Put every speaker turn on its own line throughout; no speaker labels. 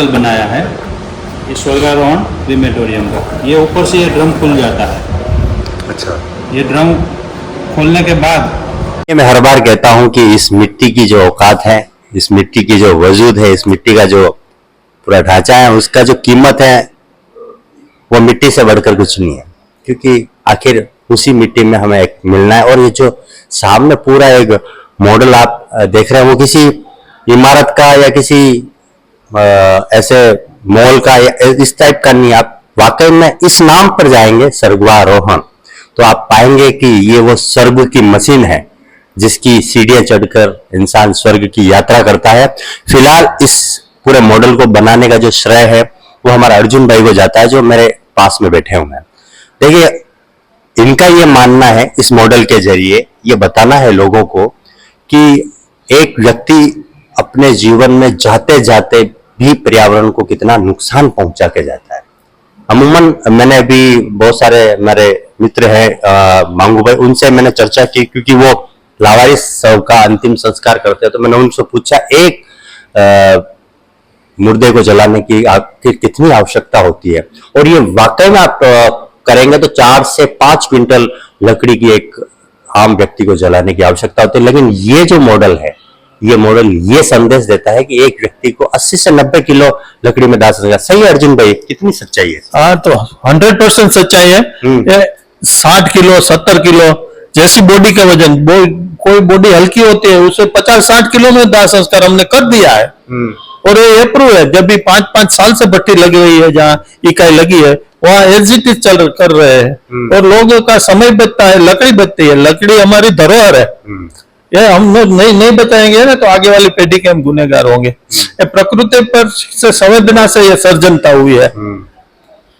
बनाया है ये स्वर्गारोहण क्रीमेटोरियम का। ये ऊपर से ये ड्रम खुल जाता है।
अच्छा,
ये ड्रम खोलने के बाद
मैं हर बार कहता हूं कि इस मिट्टी की जो औकात है, इस मिट्टी की जो वजूद है, इस मिट्टी का जो पूरा ढांचा है, उसका जो कीमत है वो मिट्टी से बढ़कर कुछ नहीं है, क्योंकि आखिर उसी मिट्टी में हमें एक मिलना है। और ये जो सामने पूरा एक मॉडल आप देख रहे हैं, वो किसी इमारत का या किसी ऐसे मॉल का या इस टाइप का नहीं। आप वाकई में इस नाम पर जाएंगे स्वर्गारोहण, तो आप पाएंगे कि ये वो स्वर्ग की मशीन है जिसकी सीढ़ियां चढ़कर इंसान स्वर्ग की यात्रा करता है। फिलहाल इस पूरे मॉडल को बनाने का जो श्रेय है वो हमारा अर्जुन भाई को जाता है, जो मेरे पास में बैठे हुए हैं। देखिए, इनका ये मानना है, इस मॉडल के जरिए ये बताना है लोगों को कि एक व्यक्ति अपने जीवन में जाते जाते भी पर्यावरण को कितना नुकसान पहुंचा के जाता है। अमूमन मैंने अभी बहुत सारे मेरे मित्र हैं मांगू भाई, उनसे मैंने चर्चा की, क्योंकि वो लावारिस शव का अंतिम संस्कार करते हैं। तो मैंने उनसे पूछा, एक मुर्दे को जलाने की कितनी आवश्यकता होती है, और ये वाकई में आप करेंगे तो 4 से 5 क्विंटल लकड़ी की एक आम व्यक्ति को जलाने की आवश्यकता होती है। लेकिन ये जो मॉडल है, ये मॉडल ये संदेश देता है कि एक व्यक्ति को 80 से 90 किलो लकड़ी में डाल सकेगा। सही है अर्जुन भाई, कितनी सच्चाई है?
हाँ, तो 100% सच्चाई है। ये 60 किलो 70 किलो जैसी बॉडी का वजन, कोई बॉडी हल्की होती है, उसे 50-60 किलो में दाह संस्कार हमने कर दिया है। और ये अप्रूव है। जब भी 5-5 साल से भट्टी लगी हुई है, जहाँ इकाई लगी है वहाँ एग्जिट कर रहे हैं, और लोगों का समय बचता है, लकड़ी बचती है। लकड़ी हमारी धरोहर है। ये हम लोग नहीं बचाएंगे ना तो आगे वाली पीढ़ी के हम गुनहगार होंगे। ये प्रकृति पर से संवेदना से ये सर्जनता हुई है,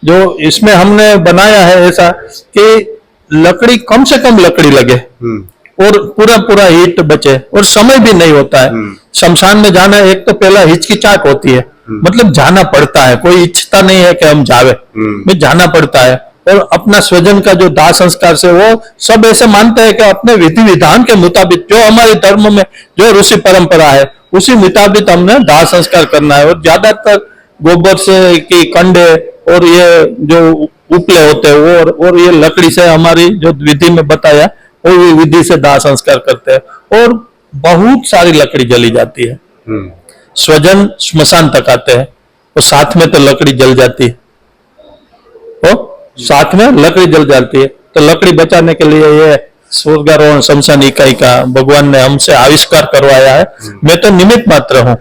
जो इसमें हमने बनाया है ऐसा कि लकड़ी कम से कम लकड़ी लगे और पूरा हीट बचे, और समय भी नहीं होता है। शमशान में जाना एक तो पहला हिचकिचाहट होती है, मतलब जाना पड़ता है, कोई इच्छता नहीं है कि हम जावे, में जाना पड़ता है। और अपना स्वजन का जो दाह संस्कार से वो सब ऐसे मानते हैं कि अपने विधि विधान के मुताबिक, जो हमारे धर्म में जो ऋषि परंपरा है उसी मुताबिक हमने दाह संस्कार करना है। और ज्यादातर गोबर से की कंडे और ये जो उपले होते हैं वो, और ये लकड़ी से हमारी जो विधि में बताया वो विधि से दाह संस्कार करते हैं। और बहुत सारी लकड़ी जली जाती है। स्वजन श्मशान तक आते हैं और साथ में तो लकड़ी जल जाती है, साथ में लकड़ी जल जाती है। तो लकड़ी बचाने के लिए ये स्वर्गारोहण शमशान इकाई का भगवान ने हमसे आविष्कार करवाया है। मैं तो निमित्त मात्र हूँ,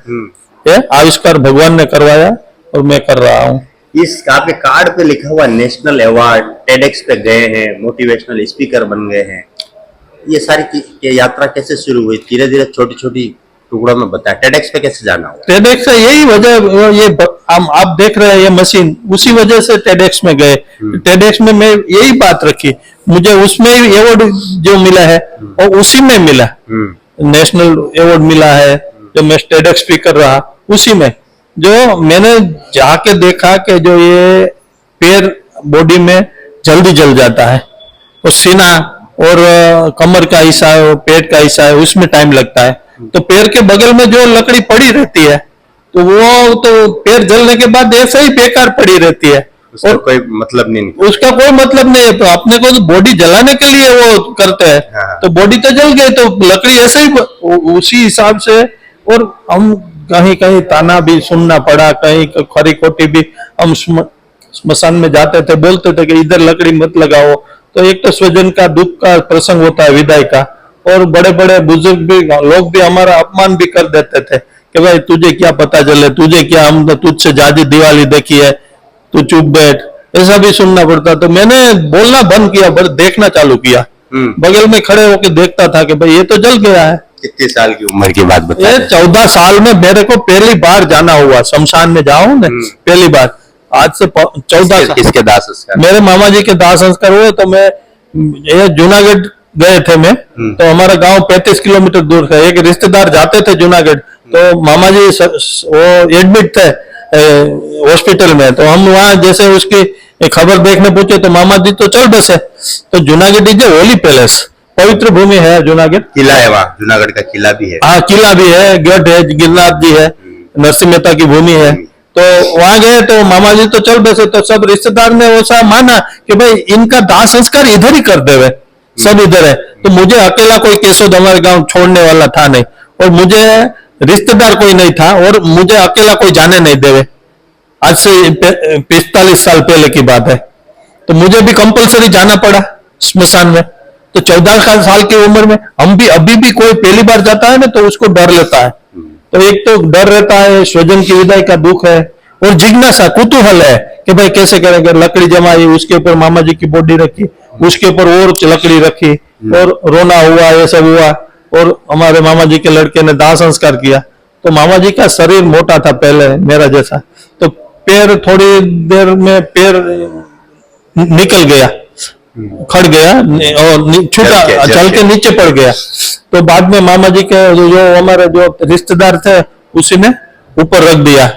ये आविष्कार भगवान ने करवाया और मैं कर रहा हूँ।
इस आपके कार्ड पे लिखा हुआ नेशनल अवार्ड, टेडेक्स पे गए हैं, मोटिवेशनल स्पीकर बन गए हैं, ये सारी यात्रा कैसे शुरू हुई? धीरे धीरे छोटी छोटी टुकड़ों में बताया, टेडेक्स पे कैसे जाना हुआ?
टेडेक्स से यही वजह, ये आप देख रहे हैं ये मशीन, उसी वजह से टेडेक्स में गए। टेडेक्स में मैं यही बात रखी, मुझे उसमें अवार्ड जो मिला है और उसी में मिला, नेशनल अवार्ड मिला है जो मैं टेडेक्स स्पीकर रहा, उसी में जो मैंने जाके देखा कि जो ये पैर बॉडी में जल्दी जल जाता है, और सीना और कमर का हिस्सा है और पेट का हिस्सा है उसमें टाइम लगता है। तो पैर के बगल में जो लकड़ी पड़ी रहती है तो वो तो पैर जलने के बाद ऐसे ही बेकार पड़ी रहती है,
उसका कोई मतलब नहीं,
उसका कोई मतलब नहीं है। तो अपने को तो बॉडी जलाने के लिए वो करते हैं। हाँ। तो बॉडी तो जल गई, तो लकड़ी ऐसे ही उसी हिसाब से। और हम कहीं कहीं ताना भी सुनना पड़ा, कहीं खरी खोटी भी हम स्मशान में जाते थे, बोलते थे कि इधर लकड़ी मत लगाओ। तो एक तो स्वजन का दुख का प्रसंग होता है, विदाई का, और बड़े बड़े बुजुर्ग भी लोग भी हमारा अपमान भी कर देते थे कि भाई तुझे क्या पता चले, तुझे क्या, हम तुझसे ज्यादा दिवाली देखी है, तू चुप बैठ, ऐसा भी सुनना पड़ता। तो मैंने बोलना बंद किया, बस देखना चालू किया। बगल में खड़े होकर देखता था कि भाई ये तो जल गया है।
कितने साल की उम्र की बात बता?
ये 14 साल में मेरे को पहली बार जाना हुआ, शमशान में जाऊं ना पहली बार। आज से 14 साल।
किसके दाह संस्कार?
मेरे मामा जी के दाह संस्कार हुए। तो मैं ये जूनागढ़ गए थे मैं, तो हमारा गांव 35 किलोमीटर दूर था। एक रिश्तेदार जाते थे जूनागढ़, तो मामा जी वो एडमिट थे हॉस्पिटल में। तो हम वहां जैसे उसकी खबर देखने पहुंचे तो मामा जी तो चल बसे। तो जूनागढ़ इज होली पैलेस, पवित्र भूमि है जूनागढ़।
किला है वहाँ, जूनागढ़ का किला भी है।
हाँ, किला भी है, गढ़ है, गिरनाथ जी है, नरसिंह मेहता की भूमि है। तो वहां गए तो मामा जी तो चल बसे, तो सब रिश्तेदार ने वैसा माना कि भाई इनका दाह संस्कार इधर ही कर देवे, सब इधर है। तो मुझे अकेला कोई केशोद हमारे गांव छोड़ने वाला था नहीं, और मुझे रिश्तेदार कोई नहीं था, और मुझे अकेला कोई जाने नहीं देवे। आज से 45 साल पहले की बात है। तो मुझे भी कंपलसरी जाना पड़ा स्मशान में। तो 14 साल की उम्र में हम भी, अभी भी कोई पहली बार जाता है ना तो उसको डर लेता है। तो एक तो डर रहता है, स्वजन की विदाई का दुख है, और जिज्ञासा कुतूहल है कि भाई कैसे करेंगे। लकड़ी जमाई, उसके ऊपर मामा जी की बॉडी रखी, उसके ऊपर और लकड़ी रखी, और रोना हुआ, ये सब हुआ। और हमारे मामा जी के लड़के ने दाह संस्कार किया। तो मामा जी का शरीर मोटा था पहले मेरा जैसा, तो पैर थोड़ी देर में पैर निकल गया, खड़ गया और छूटा, चल के नीचे पड़ गया। तो बाद में मामा जी के जो हमारे जो रिश्तेदार थे उसी ने ऊपर रख दिया,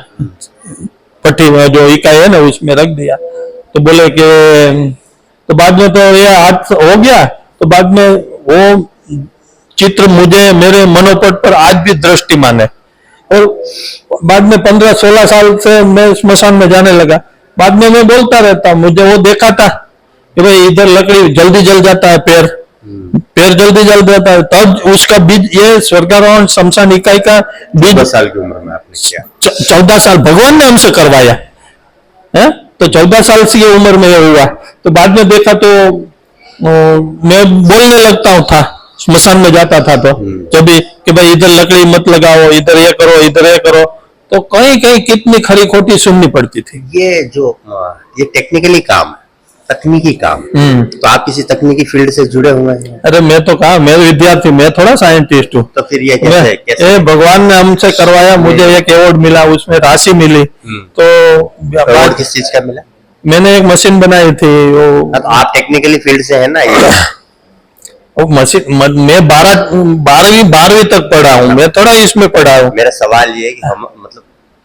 पट्टी में जो इकाई है ना उसमें रख दिया। तो बोले कि, तो बाद में तो ये हाथ हो गया। तो बाद में वो चित्र मुझे मेरे मनोपट पर आज भी दृष्टिमान है। और बाद में 15-16 साल से मैं स्मशान में जाने लगा। बाद में मैं बोलता रहता, मुझे वो देखा था कि भाई इधर लकड़ी जल्दी जल जाता है, पैर जल्दी जल जाता है। तब उसका बीज, ये स्वर्गारोहण शमशान इकाई का बीज
14 साल की उम्र में आपने किया।
14 साल भगवान ने हमसे करवाया है। तो 14 साल की उम्र में ये हुआ। तो बाद में देखा तो मैं बोलने लगता हूँ था, स्मशान में जाता था तो जब भी कि भाई इधर लकड़ी मत लगाओ, इधर ये करो, इधर ये करो। तो कहीं कहीं कितनी खरी खोटी सुननी पड़ती थी।
ये टेक्निकली काम है, तकनीकी काम। तो आप किसी तकनीकी फील्ड से जुड़े हुए हैं?
अरे मैं तो कहा, मैं विद्यार्थी, मैं थोड़ा साइंटिस्ट हूँ।
तो फिर ये कैसे?
भगवान ने हमसे करवाया। मुझे एक अवार्ड मिला, उसमें राशि मिली। तो
अवार्ड किस चीज का मिला?
मैंने एक मशीन बनाई थी वो।
तो आप टेक्निकली फील्ड से है ना ये?
वो मशीन, मैं 12वीं तक पढ़ा हूँ, मैं थोड़ा इसमें पढ़ा हूँ।
मेरा सवाल ये है कि हम, मतलब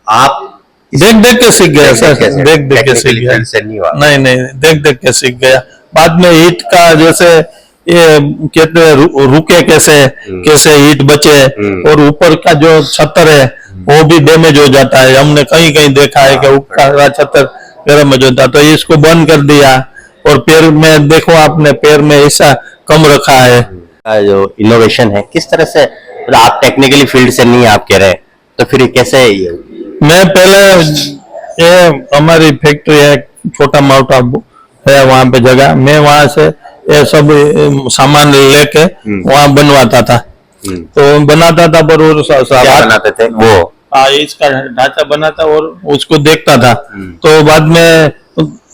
आप
देख के सीख गया सर, देख के सीख गया। नहीं, देख के सीख गया। बाद में ईंट का, जैसे ये कहते हैं रुके कैसे ईंट बचे, और ऊपर का जो छतर है वो भी डैमेज हो जाता है। हमने कहीं कहीं देखा है कि ऊपर का छतर डैमेज होता है। तो इसको बंद कर दिया। और पैर में देखो, आपने पैर में ऐसा कम रखा है।
जो इनोवेशन है किस तरह से, मतलब आप टेक्निकली फील्ड से नहीं आप कह रहे, तो फिर ये कैसे है? ये
मैं पहले, ये हमारी फैक्ट्री है, छोटा मोटा है वहां पे जगह, मैं वहां से ये सब सामान लेके वहां बनवाता था। तो बनाता था, पर वो
क्या बनाते थे वो?
इसका ढांचा बनाता और उसको देखता था। तो बाद में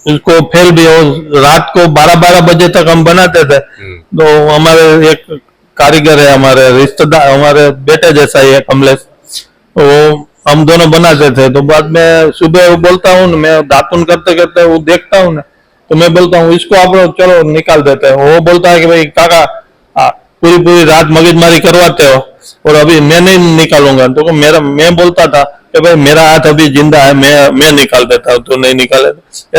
उसको फेल भी, और रात को 12-12 बजे तक हम बनाते थे। तो हमारे एक कारीगर है, हमारे रिश्तेदार, हमारे बेटे जैसा ही है, कमलेश, वो हम दोनों बनाते थे। तो बाद में सुबह बोलता हूँ, मैं दातुन करते करते वो देखता हूँ ना, तो मैं बोलता हूँ इसको आप चलो निकाल देते हैं। वो बोलता है कि भाई काका पूरी रात मगजमारी करवाते हो और अभी मैं नहीं निकालूंगा। तो मैं बोलता था कि भाई मेरा हाथ अभी जिंदा है, मैं निकाल देता हूँ, तो नहीं निकाले।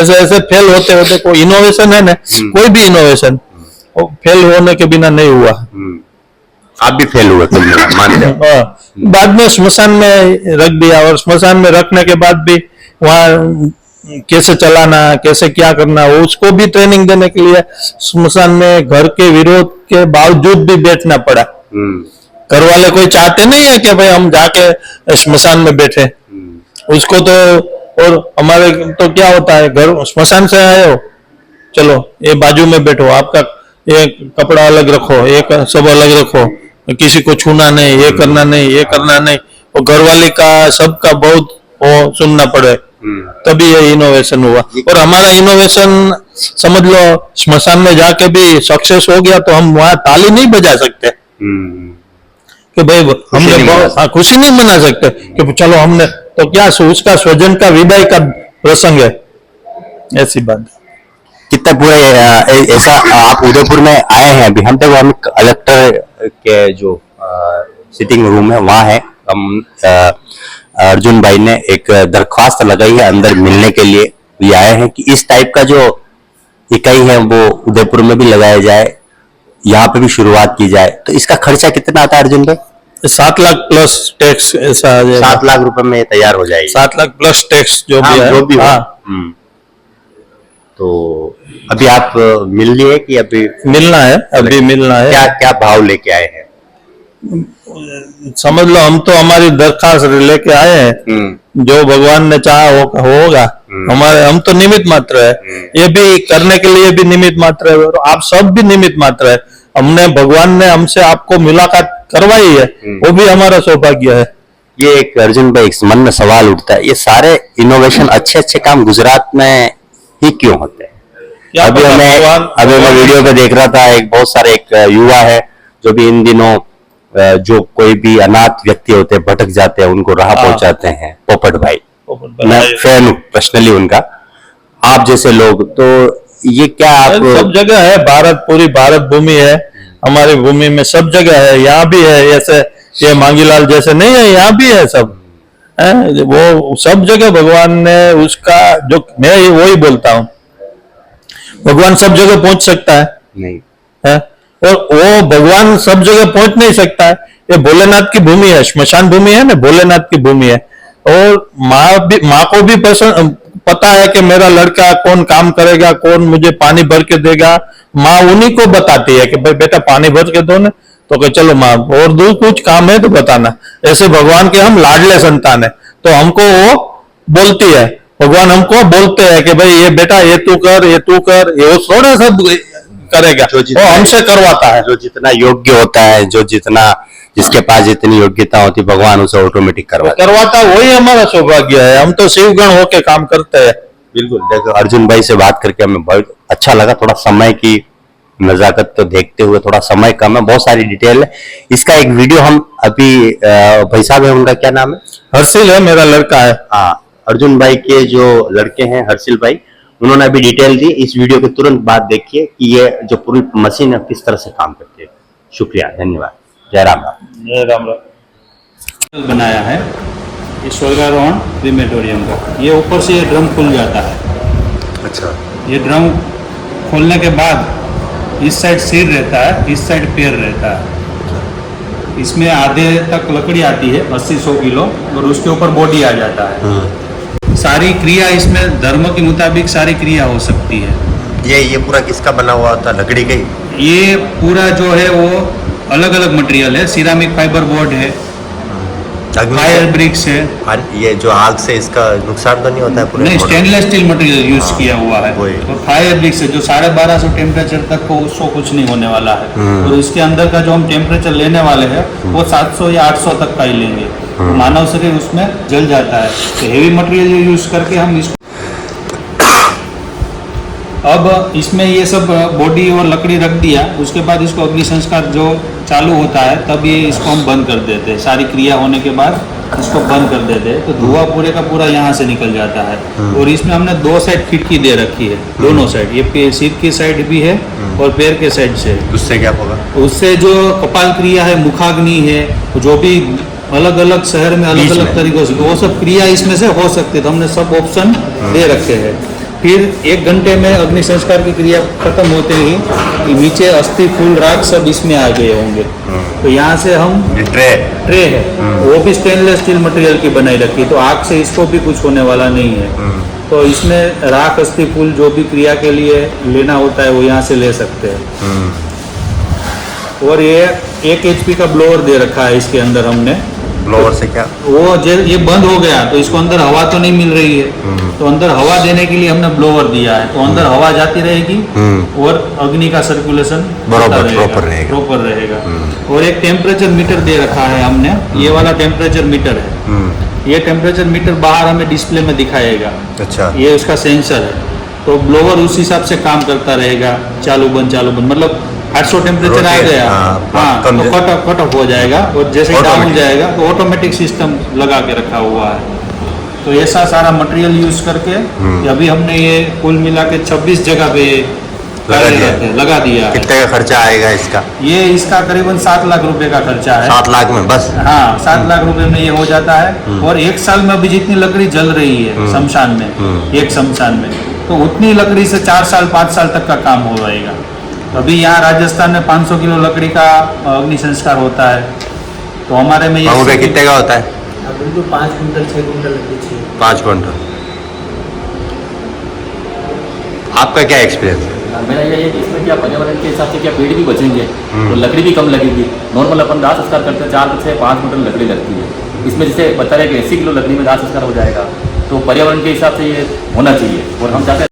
ऐसे ऐसे फेल होते होते, कोई इनोवेशन है ना, कोई भी इनोवेशन फेल होने के बिना नहीं हुआ।
आप भी फेल हुए, तुम मानते हो?
बाद में स्मशान में रख दिया, और स्मशान में रखने के बाद भी वहाँ कैसे चलाना, कैसे क्या करना, उसको भी ट्रेनिंग देने के लिए स्मशान में घर के विरोध के बावजूद भी बैठना पड़ा। घर वाले कोई चाहते नहीं है कि भाई हम जाके स्मशान में बैठे उसको। तो और हमारे तो क्या होता है, घर स्मशान से आए हो, चलो ये बाजू में बैठो, आपका ये कपड़ा अलग रखो, एक सब अलग रखो, किसी को छूना नहीं, ये करना नहीं, ये करना नहीं। और घर वाले का सबका बहुत वो सुनना पड़े, तभी ये इनोवेशन हुआ। और हमारा इनोवेशन समझ लो, स्मशान में जाके भी सक्सेस हो गया तो हम वहां ताली नहीं बजा सकते कि भाई हमने खुशी नहीं मना सकते कि चलो हमने, तो क्या उसका स्वजन का विदाई का प्रसंग है, ऐसी बात।
कितना पूरा ऐसा आप उदयपुर में आए हैं अभी, हम तक हम कलेक्टर के जो सिटिंग रूम है वहाँ है। हम अर्जुन भाई ने एक दरख्वास्त लगाई है अंदर मिलने के लिए, ये आए हैं कि इस टाइप का जो इकाई है वो उदयपुर में भी लगाया जाए, यहाँ पे भी शुरुआत की जाए। तो इसका खर्चा कितना आता है अर्जुन भाई?
7 लाख प्लस टैक्स ऐसा आ जाएगा।
7 लाख रुपए में तैयार हो जाएगी।
7 लाख प्लस टैक्स जो
हाँ,
भी है,
जो भी हो।
हाँ।
तो अभी आप मिल लिए कि अभी
मिलना है, अभी मिलना है।
क्या क्या भाव लेके आए हैं?
समझ लो हम तो हमारी दरखास्त लेके आए हैं, जो भगवान ने चाहा होगा। हमारे हम तो निमित्त मात्र है, ये भी करने के लिए भी निमित्त मात्र है, और आप सब भी निमित्त मात्र है। हमने भगवान ने हमसे आपको मुलाकात करवाई है, वो भी हमारा सौभाग्य है।
ये एक अर्जुन भाई मन में सवाल उठता है, ये सारे इनोवेशन अच्छे अच्छे काम गुजरात में ही क्यों होते हैं? अभी मैं वीडियो पे देख रहा था, एक बहुत सारे एक युवा है जो भी इन दिनों जो कोई भी अनाथ व्यक्ति होते हैं, भटक जाते हैं, उनको राह पहुंचाते हैं। पोपट भाई, मैं फैन हूँ पर्सनली उनका। आप जैसे लोग, तो ये क्या आप
सब जगह है, भारत पूरी भारत भूमि है, हमारी भूमि में सब जगह है, यहाँ भी है। ऐसे ये मांगीलाल जैसे नहीं है, यहाँ भी है सब है। वो सब जगह भगवान ने उसका, जो मैं वही बोलता हूँ, भगवान सब जगह पहुंच सकता है
नहीं
है, और वो भगवान सब जगह पहुंच नहीं सकता है। ये भोलेनाथ की भूमि है, श्मशान भूमि है ना, भोलेनाथ की भूमि है। और माँ को भी पता है कि मेरा लड़का कौन काम करेगा, कौन मुझे पानी भर के देगा। माँ उन्हीं को बताती है कि भाई बेटा पानी भर के दो ना, तो कि चलो माँ, और दूर कुछ काम है तो बताना। ऐसे भगवान के हम लाडले संतान है, तो हमको वो बोलती है, भगवान हमको बोलते हैं कि भाई ये बेटा ये तू कर, ये तू कर, ये वो थोड़ा सा करेगा, वो हमसे करवाता है।
जो जितना योग्य होता है, जो जितना जिसके पास जितनी योग्यता होती है, भगवान उसे ऑटोमेटिक करवाता है।
वही हमारा सौभाग्य है, हम तो शिवगण होके काम करते हैं।
बिल्कुल। देखो अर्जुन भाई से बात करके हमें बहुत अच्छा लगा। थोड़ा समय की नजाकत तो देखते हुए, थोड़ा समय कम है, बहुत सारी डिटेल है। इसका एक वीडियो हम अभी भाई साहब है, उनका क्या नाम है?
हर्षिल है, मेरा लड़का है।
हाँ, अर्जुन भाई के जो लड़के हैं हर्षिल भाई, उन्होंने अभी डिटेल दी। इस वीडियो के तुरंत बाद देखिए कि ये जो पूरी मशीन है किस तरह से काम करती है। शुक्रिया, धन्यवाद, जय राम राम।
जय राम राम।
बनाया है ये स्वर्गारोहण क्रीमेटोरियम का। ये ऊपर से ये ड्रम खुल जाता है।
अच्छा।
ये ड्रम खोलने के बाद इस साइड सिर रहता है, इस साइड पैर रहता है। इसमें आधे तक लकड़ी आती है 80-100 किलो, और उसके ऊपर बॉडी आ जाता है। सारी क्रिया इसमें धर्म के मुताबिक सारी क्रिया हो सकती है।
ये पूरा किसका बना हुआ होता? लकड़ी का ही?
ये पूरा जो है वो अलग अलग मटेरियल है। सिरामिक फाइबर बोर्ड है, फायर ब्रिक्स है।
ये जो आग से इसका नुकसान तो नहीं होता है पूरे?
नहीं, स्टेनलेस स्टील मटेरियल यूज किया हुआ है।
वही।
और फायर ब्रिक्स है जो 1250 टेम्परेचर तक को उसको कुछ नहीं होने वाला है। और इसके अंदर का जो हम टेम्परेचर लेने वाले हैं वो 700 या 800 तक का ही लेंगे। तो मानव शरीर उसमें जल जाता है। तो हेवी मटेरियल यूज करके हम इसको, अब इसमें ये सब बॉडी और लकड़ी रख दिया, उसके बाद इसको अग्नि संस्कार जो चालू होता है तब ये इसको हम बंद कर देते हैं। सारी क्रिया होने के बाद इसको बंद कर देते हैं, तो धुआं पूरे का पूरा यहाँ से निकल जाता है। और इसमें हमने 2 साइड खिड़की दे रखी है, दोनों साइड, ये सिर की साइड भी है और पैर के साइड से।
उससे क्या होगा?
उससे जो कपाल क्रिया है, मुखाग्नि है, जो भी अलग अलग शहर में अलग अलग तरीकों से वो सब क्रिया इसमें से हो सकती है। तो हमने सब ऑप्शन दे रखे हैं। फिर 1 घंटे में अग्नि संस्कार की क्रिया खत्म होते ही नीचे अस्थि फूल राख सब इसमें आ गए होंगे। तो यहाँ से हम ट्रे है, वो भी स्टेनलेस स्टील मटेरियल की बनाई रखी, तो आग से इसको भी कुछ होने वाला नहीं है। तो इसमें राख अस्थि फूल जो भी क्रिया के लिए लेना होता है वो यहाँ से ले सकते हैं। और ये 1 HP का ब्लोअर दे रखा है इसके अंदर हमने।
ब्लोअर से क्या?
वो ये बंद हो गया तो इसको अंदर हवा तो नहीं मिल रही है, तो अंदर हवा देने के लिए हमने ब्लोअर दिया है। तो अंदर हवा जाती रहेगी और अग्नि का सर्कुलेशन प्रॉपर रहेगा। और एक टेम्परेचर मीटर दे रखा है हमने, ये वाला टेम्परेचर मीटर है। ये टेम्परेचर मीटर बाहर हमें डिस्प्ले में दिखाएगा।
अच्छा।
ये उसका सेंसर है, तो ब्लोअर उस हिसाब से काम करता रहेगा, चालू बंद मतलब 800 टेम्परेचर आ गया, हाँ, तो कट ऑफ हो जाएगा। और जैसे डाउन हो जाएगा तो ऑटोमेटिक सिस्टम लगा के रखा हुआ है। तो ऐसा सारा मटेरियल यूज करके अभी हमने ये कुल मिला के 26 जगह पे लगा दिया।
कितने का खर्चा आएगा इसका? ये
इसका करीबन 7 लाख रुपए का खर्चा है।
7 लाख में बस?
हाँ, 7 लाख रुपए में ये हो जाता है। और 1 साल में अभी जितनी लकड़ी जल रही है शमशान में, एक शमशान में, तो उतनी लकड़ी से 4 साल 5 साल तक का काम हो जाएगा। अभी यहाँ राजस्थान में 500 किलो लकड़ी का अग्नि संस्कार होता है, तो तो हमारे में
गाँव पे
ये
कितने का होता है?
अब बिल्कुल 5 कुंटल 6 कुंटल लकड़ी चाहिए।
5 क्विंटल। आपका क्या एक्सपीरियंस है?
मेरा ये है कि इसमें क्या पर्यावरण के हिसाब से क्या पेड़ भी बचेंगे तो लकड़ी भी कम लगेगी। नॉर्मल अपन दाह संस्कार करते हैं 4 से 5 कुंटल लकड़ी लगती है, इसमें जैसे बता रहे कि 80 किलो लकड़ी में दाह संस्कार हो जाएगा, तो पर्यावरण के हिसाब से ये होना चाहिए और हम चाहते हैं